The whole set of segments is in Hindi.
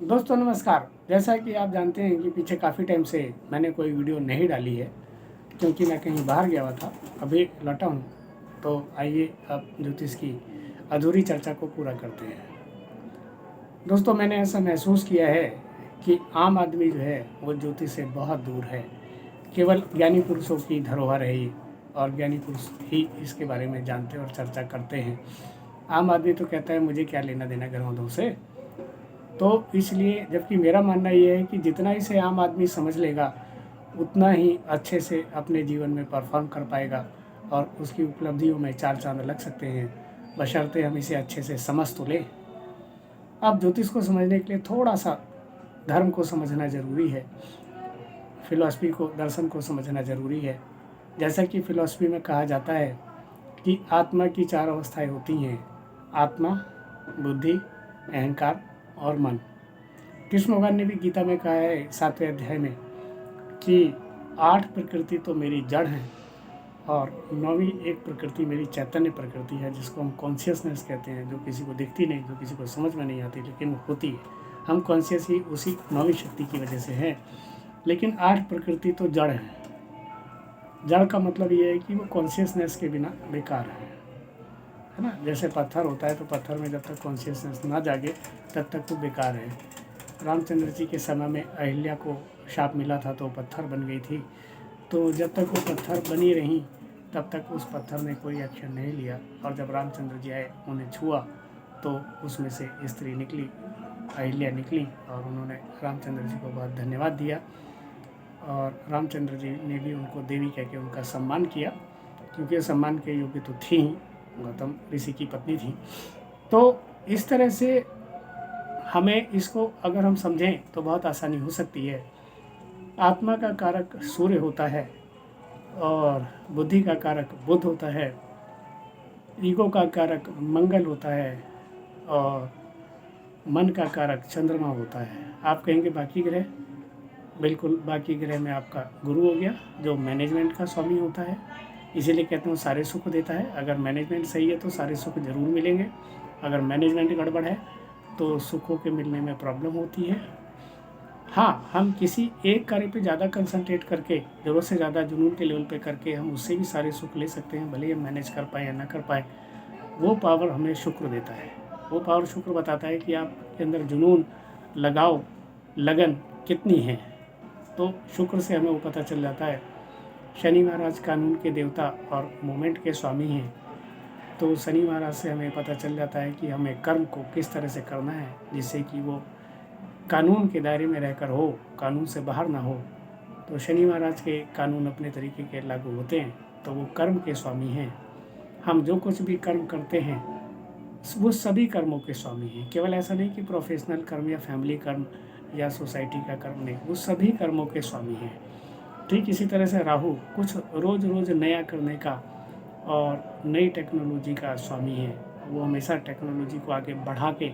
दोस्तों नमस्कार। जैसा कि आप जानते हैं कि पीछे काफ़ी टाइम से मैंने कोई वीडियो नहीं डाली है क्योंकि मैं कहीं बाहर गया हुआ था। अभी लौटा हूँ, तो आइए अब ज्योतिष की अधूरी चर्चा को पूरा करते हैं। दोस्तों मैंने ऐसा महसूस किया है कि आम आदमी जो है वो ज्योतिष से बहुत दूर है। केवल ज्ञानी पुरुषों की धरोहर है ये, और ज्ञानी पुरुष ही इसके बारे में जानते और चर्चा करते हैं। आम आदमी तो कहता है मुझे क्या लेना देना ग्रहों से। तो इसलिए जबकि मेरा मानना ये है कि जितना इसे आम आदमी समझ लेगा उतना ही अच्छे से अपने जीवन में परफॉर्म कर पाएगा और उसकी उपलब्धियों में चार चांद लग सकते हैं, बशर्ते हम इसे अच्छे से समझ तो लें। अब ज्योतिष को समझने के लिए थोड़ा सा धर्म को समझना ज़रूरी है, फिलॉसफी को, दर्शन को समझना ज़रूरी है। जैसा कि फिलॉसफी में कहा जाता है कि आत्मा की चार अवस्थाएं होती हैं: आत्मा, बुद्धि, अहंकार और मन। कृष्ण भगवान ने भी गीता में कहा है 7वें अध्याय में कि 8 प्रकृति तो मेरी जड़ है और 9वीं एक प्रकृति मेरी चैतन्य प्रकृति है, जिसको हम कॉन्शियसनेस कहते हैं, जो किसी को दिखती नहीं, जो किसी को समझ में नहीं आती, लेकिन वो होती है। हम कॉन्शियस ही उसी 9वीं शक्ति की वजह से हैं। लेकिन 8 प्रकृति तो जड़ है। जड़ का मतलब ये है कि वो कॉन्शियसनेस के बिना बेकार है ना। जैसे पत्थर होता है तो पत्थर में जब तक कॉन्शियसनेस ना जागे तब तक वो बेकार है। रामचंद्र जी के समय में अहिल्या को शाप मिला था तो पत्थर बन गई थी। तो जब तक वो पत्थर बनी रही तब तक उस पत्थर ने कोई एक्शन नहीं लिया, और जब रामचंद्र जी आए, उन्हें छुआ तो उसमें से स्त्री निकली, अहिल्या निकली, और उन्होंने रामचंद्र जी को बहुत धन्यवाद दिया। और रामचंद्र जी ने भी उनको देवी कह के उनका सम्मान किया, क्योंकि सम्मान के योग्य तो थी ही, गौतम ऋषि की पत्नी थी। तो इस तरह से हमें इसको अगर हम समझें तो बहुत आसानी हो सकती है। आत्मा का कारक सूर्य होता है और बुद्धि का कारक बुध होता है, ईगो का कारक मंगल होता है और मन का कारक चंद्रमा होता है। आप कहेंगे बाकी ग्रह? बिल्कुल, बाकी ग्रह में आपका गुरु हो गया, जो मैनेजमेंट का स्वामी होता है, इसीलिए कहते हैं सारे सुख देता है। अगर मैनेजमेंट सही है तो सारे सुख जरूर मिलेंगे। अगर मैनेजमेंट गड़बड़ है तो सुखों के मिलने में प्रॉब्लम होती है। हाँ, हम किसी एक कार्य पे ज़्यादा कंसंट्रेट करके, ज़रूरत से ज़्यादा जुनून के लेवल पे करके हम उससे भी सारे सुख ले सकते हैं, भले ही हम मैनेज कर पाए या ना कर पाए। वो पावर हमें शुक्र देता है। वो पावर शुक्र बताता है कि आपके अंदर जुनून, लगाव, लगन कितनी है। तो शुक्र से हमें वो पता चल जाता है। शनि महाराज कानून के देवता और मोमेंट के स्वामी हैं, तो शनि महाराज से हमें पता चल जाता है कि हमें कर्म को किस तरह से करना है जिससे कि वो कानून के दायरे में रहकर हो, कानून से बाहर ना हो। तो शनि महाराज के कानून अपने तरीके के लागू होते हैं, तो वो कर्म के स्वामी हैं। हम जो कुछ भी कर्म करते हैं वो सभी कर्मों के स्वामी हैं। केवल ऐसा नहीं कि प्रोफेशनल कर्म या फैमिली कर्म या सोसाइटी का कर्म नहीं, वो सभी कर्मों के स्वामी हैं। ठीक इसी तरह से राहु कुछ रोज़ रोज़ नया करने का और नई टेक्नोलॉजी का स्वामी है। वो हमेशा टेक्नोलॉजी को आगे बढ़ा के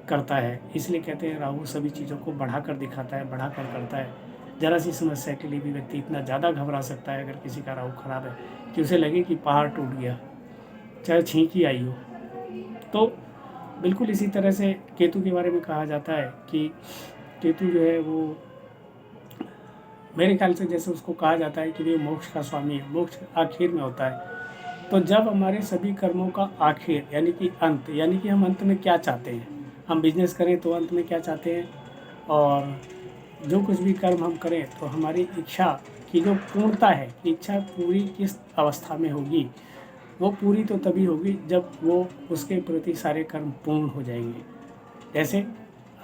करता है, इसलिए कहते हैं राहु सभी चीज़ों को बढ़ा कर दिखाता है, बढ़ा कर करता है। ज़रा सी समस्या के लिए भी व्यक्ति इतना ज़्यादा घबरा सकता है अगर किसी का राहु खराब है कि उसे लगे कि पहाड़ टूट गया, चाहे छींकी आई हो। तो बिल्कुल इसी तरह से केतु के बारे में कहा जाता है कि केतु जो है वो, मेरे ख्याल से जैसे उसको कहा जाता है कि ये मोक्ष का स्वामी है, मोक्ष आखिर में होता है। तो जब हमारे सभी कर्मों का आखिर यानी कि अंत, यानी कि हम अंत में क्या चाहते हैं, हम बिजनेस करें तो अंत में क्या चाहते हैं, और जो कुछ भी कर्म हम करें तो हमारी इच्छा की जो पूर्णता है, कि इच्छा पूरी किस अवस्था में होगी, वो पूरी तो तभी होगी जब वो उसके प्रति सारे कर्म पूर्ण हो जाएंगे। जैसे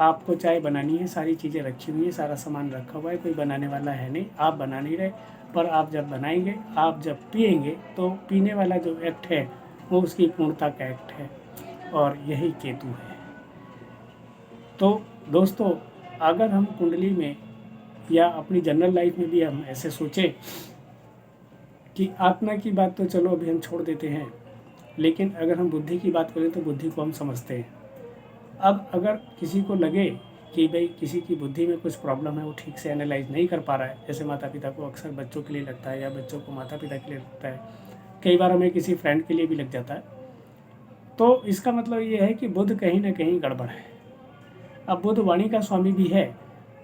आपको चाय बनानी है, सारी चीज़ें रखी हुई है, सारा सामान रखा हुआ है, कोई बनाने वाला है नहीं, आप बना नहीं रहे, पर आप जब बनाएंगे, आप जब पिएंगे, तो पीने वाला जो एक्ट है वो उसकी पूर्णता का एक्ट है, और यही केतु है। तो दोस्तों, अगर हम कुंडली में या अपनी जनरल लाइफ में भी हम ऐसे सोचें कि आत्मा की बात तो चलो अभी हम छोड़ देते हैं, लेकिन अगर हम बुद्धि की बात करें तो बुद्धि को हम समझते हैं। अब अगर किसी को लगे कि भाई किसी की बुद्धि में कुछ प्रॉब्लम है, वो ठीक से एनालाइज नहीं कर पा रहा है, जैसे माता पिता को अक्सर बच्चों के लिए लगता है या बच्चों को माता पिता के लिए लगता है, कई बार हमें किसी फ्रेंड के लिए भी लग जाता है, तो इसका मतलब ये है कि बुध कहीं ना कहीं गड़बड़ है। अब बुद्ध वाणी का स्वामी भी है,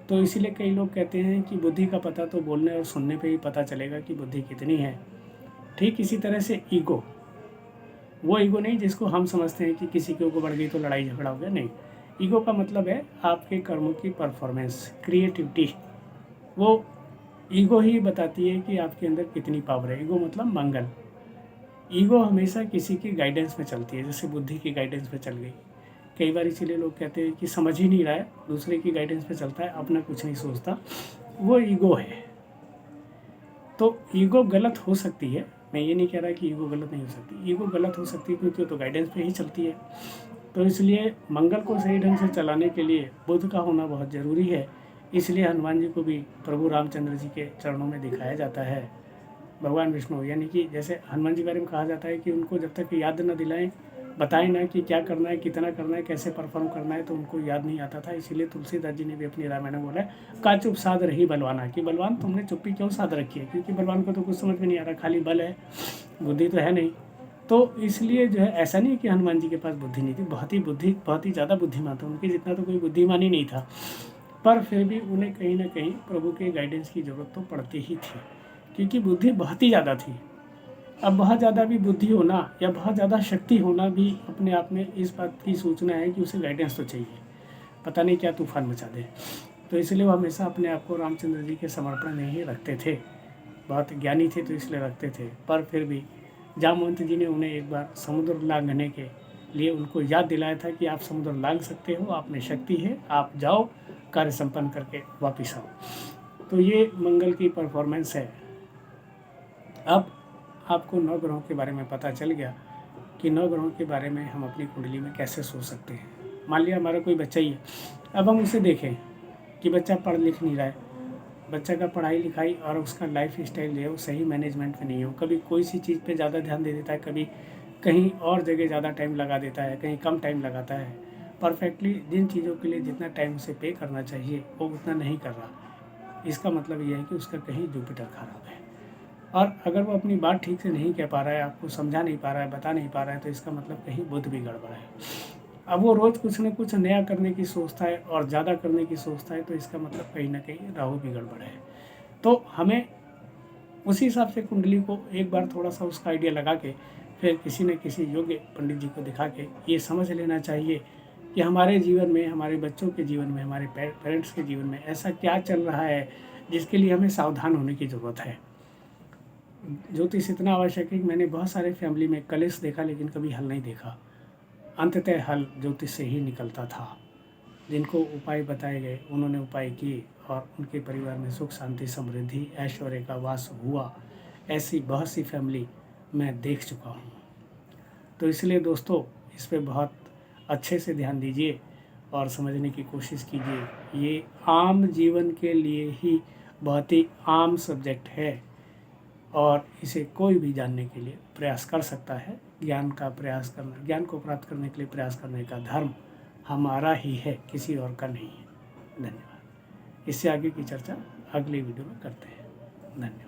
तो इसीलिए कई लोग कहते हैं कि बुद्धि का पता तो बोलने और सुनने पे ही पता चलेगा कि बुद्धि कितनी है। ठीक इसी तरह से ईगो, वो ईगो नहीं जिसको हम समझते हैं कि किसी के ऊपर बढ़ गई तो लड़ाई झगड़ा हो गया, नहीं। ईगो का मतलब है आपके कर्मों की परफॉर्मेंस, क्रिएटिविटी। वो ईगो ही बताती है कि आपके अंदर कितनी पावर है। ईगो मतलब मंगल। ईगो हमेशा किसी की गाइडेंस में चलती है, जैसे बुद्धि की गाइडेंस में चल गई। कई बार इसीलिए लोग कहते हैं कि समझ ही नहीं रहा है, दूसरे की गाइडेंस पे चलता है, अपना कुछ नहीं सोचता, वो ईगो है। तो ईगो गलत हो सकती है, मैं ये नहीं कह रहा कि ईगो गलत नहीं हो सकती। ईगो गलत हो सकती है क्योंकि वो तो गाइडेंस पे ही चलती है। तो इसलिए मंगल को सही ढंग से चलाने के लिए बुद्ध का होना बहुत ज़रूरी है। इसलिए हनुमान जी को भी प्रभु रामचंद्र जी के चरणों में दिखाया जाता है, भगवान विष्णु। यानी कि जैसे हनुमान जी के बारे में कहा जाता है कि उनको जब तक याद न दिलाएं, बताएं ना कि क्या करना है, कितना करना है, कैसे परफॉर्म करना है, तो उनको याद नहीं आता था। इसीलिए तुलसीदास जी ने भी अपनी रामायण में बोला है, का चुप साध रही बलवाना, कि बलवान तुमने चुप्पी क्यों साध रखी है, क्योंकि बलवान को तो कुछ समझ में नहीं आ रहा, खाली बल है, बुद्धि तो है नहीं। तो इसलिए जो है, ऐसा नहीं कि हनुमान जी के पास बुद्धि नहीं थी, बहुत ही ज़्यादा बुद्धिमान था, उनके जितना तो कोई बुद्धिमान ही नहीं था। पर फिर भी उन्हें कहीं ना कहीं प्रभु के गाइडेंस की ज़रूरत तो पड़ती ही थी, क्योंकि बुद्धि बहुत ही ज़्यादा थी। अब बहुत ज़्यादा भी बुद्धि होना या बहुत ज़्यादा शक्ति होना भी अपने आप में इस बात की सूचना है कि उसे गाइडेंस तो चाहिए, पता नहीं क्या तूफान मचा दे। तो इसलिए वो हमेशा अपने आप को रामचंद्र जी के समर्पण में ही रखते थे। बहुत ज्ञानी थे तो इसलिए रखते थे। पर फिर भी जामवंत जी ने उन्हें एक बार समुद्र लांघने के लिए उनको याद दिलाया था कि आप समुद्र लांघ सकते हो, आप में शक्ति है, आप जाओ, कार्य संपन्न करके वापिस आओ। तो ये मंगल की परफॉर्मेंस है। अब आपको 9 ग्रहों के बारे में पता चल गया कि 9 ग्रहों के बारे में हम अपनी कुंडली में कैसे सोच सकते हैं। मान लिया हमारा कोई बच्चा ही है, अब हम उसे देखें कि बच्चा पढ़ लिख नहीं रहा है, बच्चा का पढ़ाई लिखाई और उसका लाइफ स्टाइल जो है वो सही मैनेजमेंट में नहीं हो, कभी कोई सी चीज़ पे ज़्यादा ध्यान दे देता है, कभी कहीं और जगह ज़्यादा टाइम लगा देता है, कहीं कम टाइम लगाता है। परफेक्टली जिन चीज़ों के लिए जितना टाइम उसे पे करना चाहिए वो उतना नहीं कर रहा, इसका मतलब ये है कि उसका कहीं जुपिटर खराब है। और अगर वो अपनी बात ठीक से नहीं कह पा रहा है, आपको समझा नहीं पा रहा है, बता नहीं पा रहा है, तो इसका मतलब कहीं बुद्ध भी गड़बड़ है। अब वो रोज़ कुछ न कुछ नया करने की सोचता है और ज़्यादा करने की सोचता है, तो इसका मतलब कहीं ना कहीं राहु भी गड़बड़ है। तो हमें उसी हिसाब से कुंडली को एक बार थोड़ा सा उसका आइडिया लगा के फिर किसी न किसी योग्य पंडित जी को दिखा के ये समझ लेना चाहिए कि हमारे जीवन में, हमारे बच्चों के जीवन में, हमारे पेरेंट्स के जीवन में ऐसा क्या चल रहा है जिसके लिए हमें सावधान होने की ज़रूरत है। ज्योतिष इतना आवश्यक है कि मैंने बहुत सारे फैमिली में कलेश देखा लेकिन कभी हल नहीं देखा। अंततः हल ज्योतिष से ही निकलता था। जिनको उपाय बताए गए उन्होंने उपाय किए और उनके परिवार में सुख शांति समृद्धि ऐश्वर्य का वास हुआ। ऐसी बहुत सी फैमिली मैं देख चुका हूँ। तो इसलिए दोस्तों इस पे बहुत अच्छे से ध्यान दीजिए और समझने की कोशिश कीजिए। ये आम जीवन के लिए ही बहुत ही आम सब्जेक्ट है और इसे कोई भी जानने के लिए प्रयास कर सकता है। ज्ञान का प्रयास करना, ज्ञान को प्राप्त करने के लिए प्रयास करने का धर्म हमारा ही है, किसी और का नहीं है। धन्यवाद। इससे आगे की चर्चा अगली वीडियो में करते हैं। धन्यवाद।